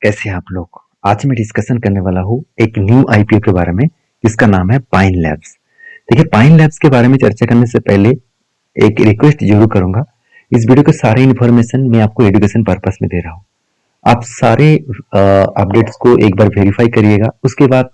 कैसे हैं आप लोग। आज मैं डिस्कशन करने वाला हूँ एक न्यू आईपीओ के बारे में जिसका नाम है पाइन लैब्स। देखिए, पाइन लैब्स के बारे में चर्चा करने से पहले एक रिक्वेस्ट जरूर करूंगा। इस वीडियो के सारे इन्फॉर्मेशन मैं आपको एजुकेशन पर्पस में दे रहा हूँ। आप सारे अपडेट्स को एक बार वेरीफाई करिएगा, उसके बाद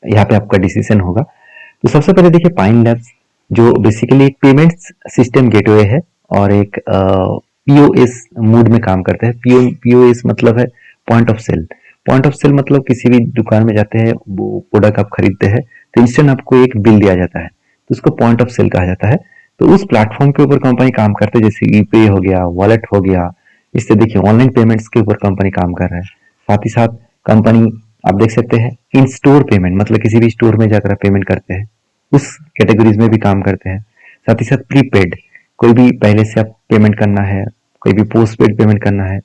यहाँ पे आपका डिसीजन होगा। तो सबसे पहले देखिए, पाइन लैब्स जो बेसिकली एक पेमेंट्स सिस्टम गेटवे है और एक पीओएस मोड में काम करता है। पीओएस मतलब है point of sale. Point of sale मतलब किसी भी दुकान में जाते हैं, वो प्रोडक्ट आप खरीदते हैं तो इंस्टेंट आपको एक बिल दिया जाता है, तो उसको पॉइंट ऑफ सेल कहा जाता है। तो उस प्लेटफॉर्म के ऊपर कंपनी काम करते है, जैसे यूपीआई हो गया, वॉलेट हो गया। इससे देखिए ऑनलाइन पेमेंट्स के ऊपर कंपनी काम कर रहा है। साथ ही साथ कंपनी, आप देख सकते हैं, इन स्टोर पेमेंट मतलब किसी भी स्टोर में जाकर पेमेंट करते हैं, उस कैटेगरीज में भी काम करते हैं। साथ ही साथ प्रीपेड, कोई भी पहले से आप पेमेंट करना है, कोई भी पोस्ट पेड पेमेंट करना है।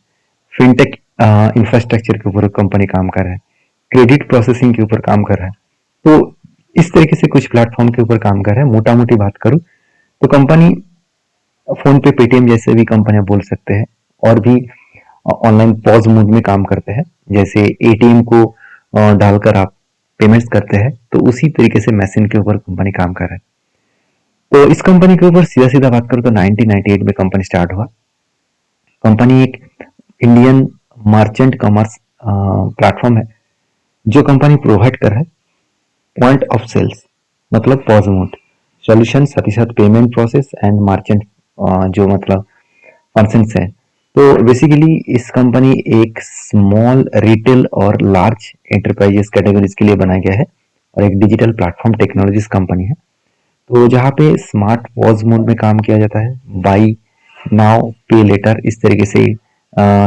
फिनटेक इंफ्रास्ट्रक्चर के ऊपर कंपनी काम कर रहा है। क्रेडिट प्रोसेसिंग के ऊपर काम कर रहा है। तो इस तरीके से कुछ प्लेटफॉर्म के ऊपर काम कर रहा है। मोटा मोटी बात करूं तो कंपनी फोन पे, पेटीएम जैसे भी कंपनियां बोल सकते हैं, और भी ऑनलाइन पॉज मोड में काम करते हैं। जैसे एटीएम को डालकर आप पेमेंट्स करते हैं, तो उसी तरीके से मशीन के ऊपर कंपनी काम कर रहा है। तो इस कंपनी के ऊपर सीधा सीधा बात करूं तो 1998 में कंपनी स्टार्ट हुआ। कंपनी एक इंडियन मर्चेंट कॉमर्स प्लेटफॉर्म है जो कंपनी प्रोवाइड कर रहा है पॉइंट ऑफ सेल्स मतलब पॉज मोड सॉल्यूशन, साथ ही साथ पेमेंट प्रोसेस एंड मर्चेंट जो मतलब फंक्शंस है। तो बेसिकली इस कंपनी एक स्मॉल रिटेल और लार्ज एंटरप्राइजेस कैटेगरीज के लिए बनाया गया है और एक डिजिटल प्लेटफॉर्म टेक्नोलॉजीज कंपनी है। तो जहाँ पे स्मार्ट पॉज मोड में काम किया जाता है, बाई नाउ पे लेटर इस तरीके से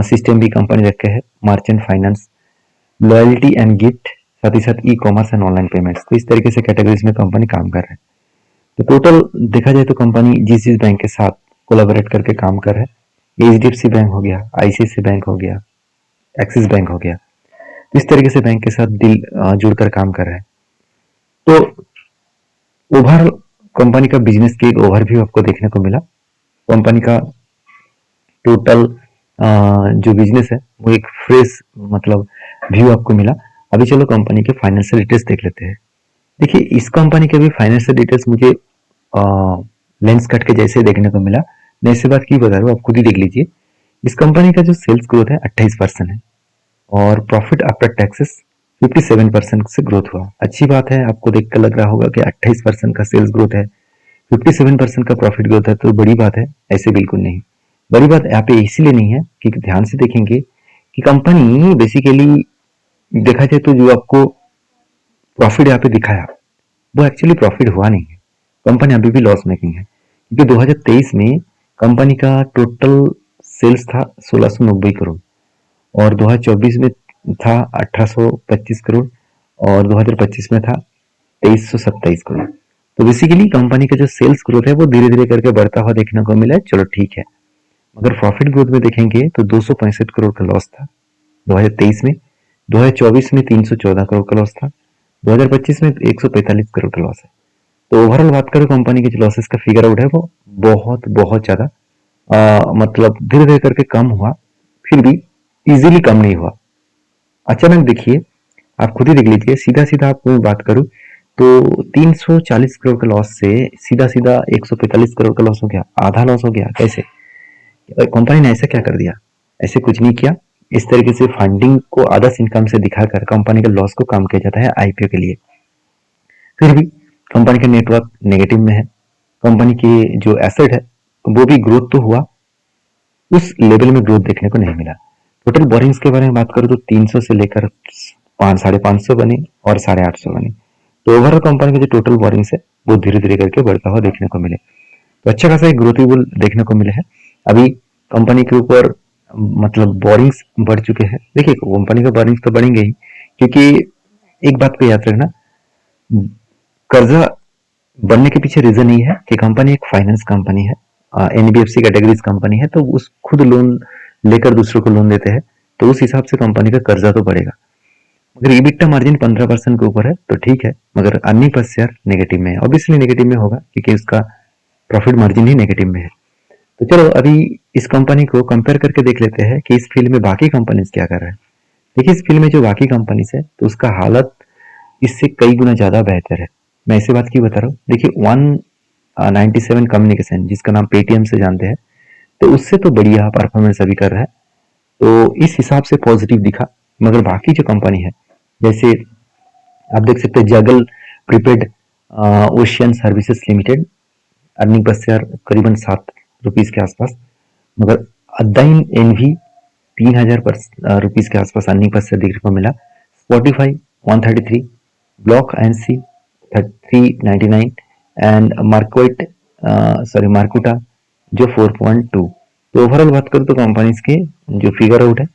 सिस्टम भी कंपनी रखे है। Merchant finance, loyalty and gift, साथ ही साथ e commerce and online payments, तो इस तरीके से कैटेगरीज में कंपनी काम कर रहा है। तो टोटल देखा जाए तो कंपनी जीसीसी बैंक के साथ कोलैबोरेट करके काम कर रहा है। एचडीएफसी बैंक हो गया, आईसीआईसी बैंक हो गया, एक्सिस बैंक हो गया, इस तरीके से बैंक के साथ दिल जुड़कर काम कर रहा है। तो ओवरऑल कंपनी का बिजनेस की एक ओवरव्यू आपको देखने को मिला। कंपनी का टोटल जो बिजनेस है वो एक फ्रेश मतलब व्यू आपको मिला। अभी चलो कंपनी के फाइनेंशियल डिटेल्स देख लेते हैं। देखिए, इस कंपनी के भी फाइनेंशियल डिटेल्स मुझे लेंस कट के जैसे देखने को मिला। मैं ऐसी बात की बता रहा हूँ, आप खुद ही देख लीजिए। इस कंपनी का जो सेल्स ग्रोथ है 28% है और प्रॉफिट आफ्टर टैक्सेस 57% से ग्रोथ हुआ। अच्छी बात है, आपको देखकर लग रहा होगा कि 28% का सेल्स ग्रोथ है, 57% का प्रॉफिट ग्रोथ है तो बड़ी बात है। ऐसे बिल्कुल नहीं। बड़ी बात यहाँ पे इसीलिए नहीं है कि ध्यान से देखेंगे कि कंपनी बेसिकली देखा जाए तो जो आपको प्रॉफिट यहाँ पे दिखाया वो एक्चुअली प्रॉफिट हुआ नहीं है। कंपनी अभी भी लॉस मेकिंग है, क्योंकि 2023 में कंपनी का टोटल सेल्स था 1690 करोड़ और 2024 में था 1825 करोड़ और 2025 में था 2327 करोड़। तो बेसिकली कंपनी का जो सेल्स ग्रोथ है वो धीरे धीरे करके बढ़ता हुआ देखने को मिला है। चलो ठीक है, मगर प्रॉफिट ग्रोथ में देखेंगे तो 265 करोड़ का लॉस था 2023 में, 2024 में 314 करोड़ का लॉस था, 2025 में 145 करोड़ का लॉस है। तो ओवरऑल बात करूं कंपनी के जो लॉसेस का फिगर आउट है वो बहुत बहुत ज्यादा मतलब धीरे धीरे करके कम हुआ, फिर भी इजीली कम नहीं हुआ। अचानक देखिए, आप खुद ही देख लीजिए, सीधा सीधा आपको बात करूं तो 340 करोड़ का लॉस से सीधा सीधा 145 करोड़ का लॉस हो गया, आधा लॉस हो गया। कैसे? कंपनी ने ऐसा क्या कर दिया? ऐसे कुछ नहीं किया। इस तरीके से फंडिंग को अदर्स इनकम से दिखाकर कंपनी के लॉस को कम किया जाता है आईपीओ के लिए। फिर भी कंपनी का नेटवर्क नेगेटिव में है। कंपनी की जो एसेट है वो भी ग्रोथ तो हुआ, उस लेवल में ग्रोथ देखने को नहीं मिला। टोटल बोरिंग्स के बारे में बात करूं तो 300 से लेकर 550 बने और 850 बने। तो ओवरऑल कंपनी के जो टोटल बोरिंग्स है वो धीरे धीरे करके बढ़ता हुआ देखने को मिले। तो अच्छा खासा एक ग्रोथ देखने को मिले है। अभी कंपनी के ऊपर मतलब बोरिंग्स बढ़ चुके हैं। देखिए, कंपनी का बोरिंग्स तो बढ़ेंगे ही, क्योंकि एक बात को याद रखना, कर्जा बनने के पीछे रीजन ये है कि कंपनी एक फाइनेंस कंपनी है, एनबीएफसी कैटेगरीज कंपनी है, तो उस खुद लोन लेकर दूसरों को लोन देते हैं, तो उस हिसाब से कंपनी का कर्जा तो बढ़ेगा। मगर ईबिटा मार्जिन 15% के ऊपर है तो ठीक है, मगर अर्निंग पर शेयर नेगेटिव में है। ऑब्वियसली नेगेटिव में होगा क्योंकि उसका प्रॉफिट मार्जिन ही नेगेटिव में है। तो चलो अभी इस कंपनी को कंपेयर करके देख लेते हैं कि इस फील्ड में बाकी कंपनीज क्या कर रहे हैं। देखिए इस फील्ड में जो बाकी कंपनीज है तो उसका हालत इससे कई गुना ज़्यादा बेहतर है। मैं ऐसी बात क्यों बता रहा हूँ, देखिए 197 कम्युनिकेशन जिसका नाम पेटीएम से जानते हैं, तो उससे तो बढ़िया परफॉर्मेंस अभी कर रहा है, तो इस हिसाब से पॉजिटिव दिखा। मगर बाकी जो कंपनी है, जैसे आप देख सकते हैं Jagle prepaid ocean services limited, earning per share करीबन ₹7 के आसपास, मगर अदाइन एनवी 3000 रुपीज के आसपास अर्निंग पर शेयर देखने को मिला। स्पॉटिफाई 133, ब्लॉक एनसी 399 एंड मार्कुटा जो 4.2। तो ओवरऑल बात करूँ तो कंपनीज के जो फिगर आउट है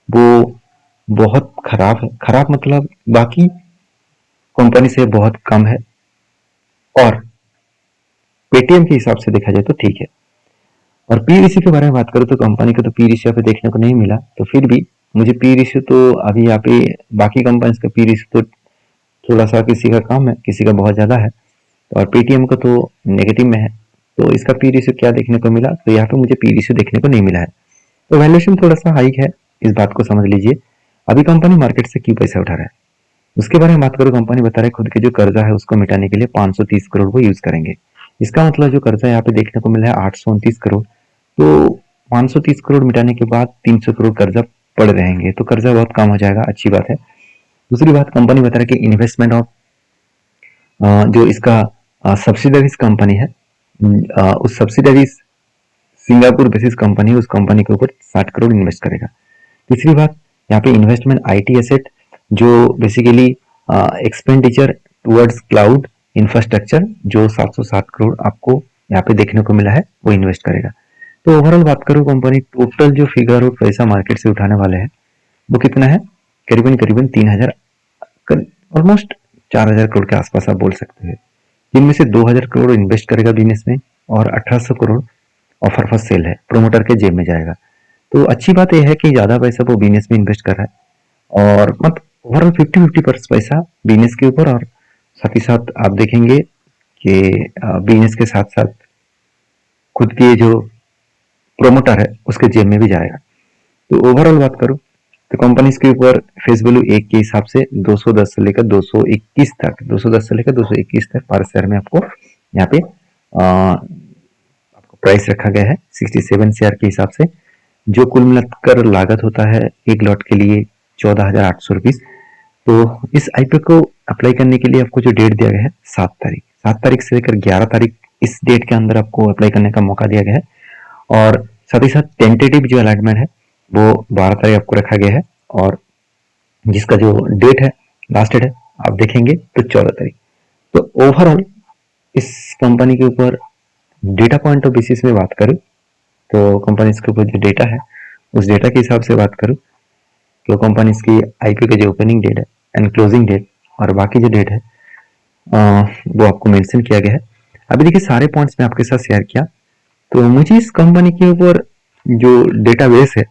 वो बहुत खराब है। खराब मतलब बाकी कंपनी से बहुत कम है, और पेटीएम के हिसाब से देखा जाए तो ठीक है। और पी रेशियो के बारे में बात करूँ तो कंपनी को तो पी रेशियो पे देखने को नहीं मिला, तो फिर भी मुझे पी रेशियो तो अभी यहाँ पे बाकी कंपनीज का पी रेशियो तो थोड़ा सा किसी का कम है, किसी का बहुत ज़्यादा है, और पेटीएम का तो नेगेटिव में है। तो इसका पी रेशियो क्या देखने को मिला, तो यहाँ पे मुझे पी रेशियो देखने को नहीं मिला है, तो वैल्यूएशन थोड़ा सा हाइक है, इस बात को समझ लीजिए। अभी कंपनी मार्केट से क्यों पैसा उठा रहा है उसके बारे में बात करूँ, कंपनी बता रहा है खुद के जो कर्जा है उसको मिटाने के लिए 530 करोड़ को यूज करेंगे। इसका मतलब जो कर्जा यहाँ पे देखने को मिला है 829 करोड़, तो 530 करोड़ मिटाने के बाद 300 करोड़ कर्जा पड़ रहेंगे, तो कर्जा बहुत कम हो जाएगा, अच्छी बात है। दूसरी बात, कंपनी बता रहा है कि इन्वेस्टमेंट ऑफ जो इसका सब्सिडरीज कंपनी है, उस सब्सिडरीज सिंगापुर बेसिस कंपनी है, उस कंपनी के ऊपर 60 करोड़ इन्वेस्ट करेगा। तीसरी बात, यहाँ पे इन्वेस्टमेंट आईटी एसेट जो basically expenditure towards cloud infrastructure जो 760 करोड़ आपको यहाँ पे देखने को मिला है, वो इन्वेस्ट करेगा। तो ओवरऑल बात करूँ, कंपनी टोटल जो फिगर और पैसा मार्केट से उठाने वाले हैं वो कितना है, करीबन करीबन 3000, ऑलमोस्ट 4000 करोड़ के आसपास आप बोल सकते हैं, जिनमें से 2000 करोड़ इन्वेस्ट करेगा बिजनेस में और 1800 करोड़ ऑफर फॉर सेल है, प्रोमोटर के जेब में जाएगा। तो अच्छी बात यह है कि ज्यादा पैसा वो बिजनेस में इन्वेस्ट कर रहा है, और मतलब ओवरऑल 50-50% पैसा बिजनेस के ऊपर, और साथ ही साथ आप देखेंगे कि बिजनेस के साथ साथ खुद के जो प्रोमोटर है उसके जेब में भी जाएगा। तो ओवरऑल बात करूं तो कंपनीज के ऊपर फेस वैल्यू एक के हिसाब से 210 से लेकर 221 तक, 210 से लेकर 221 तक पर शेयर में आपको यहाँ पे आपको प्राइस रखा गया है 67 शेयर के हिसाब से, जो कुल मिलाकर लागत होता है एक लॉट के लिए 14,800 रुपीज। तो इस आईपीओ को अप्लाई करने के लिए आपको जो डेट दिया गया है 7 तारीख से लेकर 11 तारीख, इस डेट के अंदर आपको अप्लाई करने का मौका दिया गया है। और साथ ही साथ टेंटेटिव जो अलॉटमेंट है वो 12 तारीख आपको रखा गया है, और जिसका जो डेट है लास्ट डेट है आप देखेंगे तो 14 तारीख। तो ओवरऑल इस कंपनी के ऊपर डेटा पॉइंट ऑफ बेसिस में बात करूं तो कंपनी के ऊपर जो डेटा है उस डेटा के हिसाब से बात करूं तो कंपनी की आईपीओ का जो ओपनिंग डेट है एंड क्लोजिंग डेट और बाकी जो डेट है वो आपको मेंशन किया गया है। अभी देखिए सारे पॉइंट्स मैं आपके साथ शेयर किया, तो मुझे इस कंपनी के ऊपर जो डेटाबेस है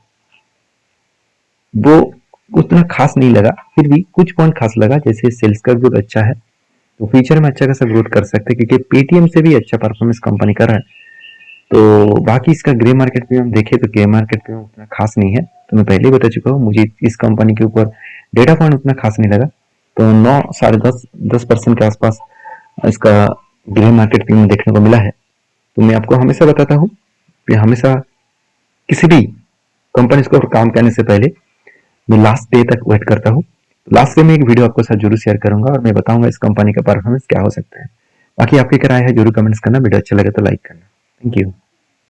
वो उतना खास नहीं लगा, फिर भी कुछ पॉइंट खास लगा, जैसे सेल्स का ग्रोथ अच्छा है, तो फ्यूचर में अच्छा खासा ग्रोथ कर सकते हैं क्योंकि पेटीएम से भी अच्छा परफॉर्मेंस कंपनी कर रहा है। तो बाकी इसका ग्रे मार्केट पे हम देखें तो ग्रे मार्केट पे उतना खास नहीं है, तो मैं पहले ही बता चुका हूँ, मुझे इस कंपनी के ऊपर डेटा पॉइंट उतना खास नहीं लगा, तो 9 साढ़े 10% के आसपास इसका ग्रे मार्केट पे देखने को मिला है। तो मैं आपको हमेशा बताता हूँ कि हमेशा किसी भी कंपनी को काम करने से पहले मैं लास्ट डे तक वेट करता हूँ। लास्ट डे में एक वीडियो आपको साथ जरूर शेयर करूंगा और मैं बताऊंगा इस कंपनी का परफॉर्मेंस क्या हो सकता है। बाकी आपकी क्या राय है जरूर कमेंट्स करना, वीडियो अच्छा लगे तो लाइक करना। Thank you.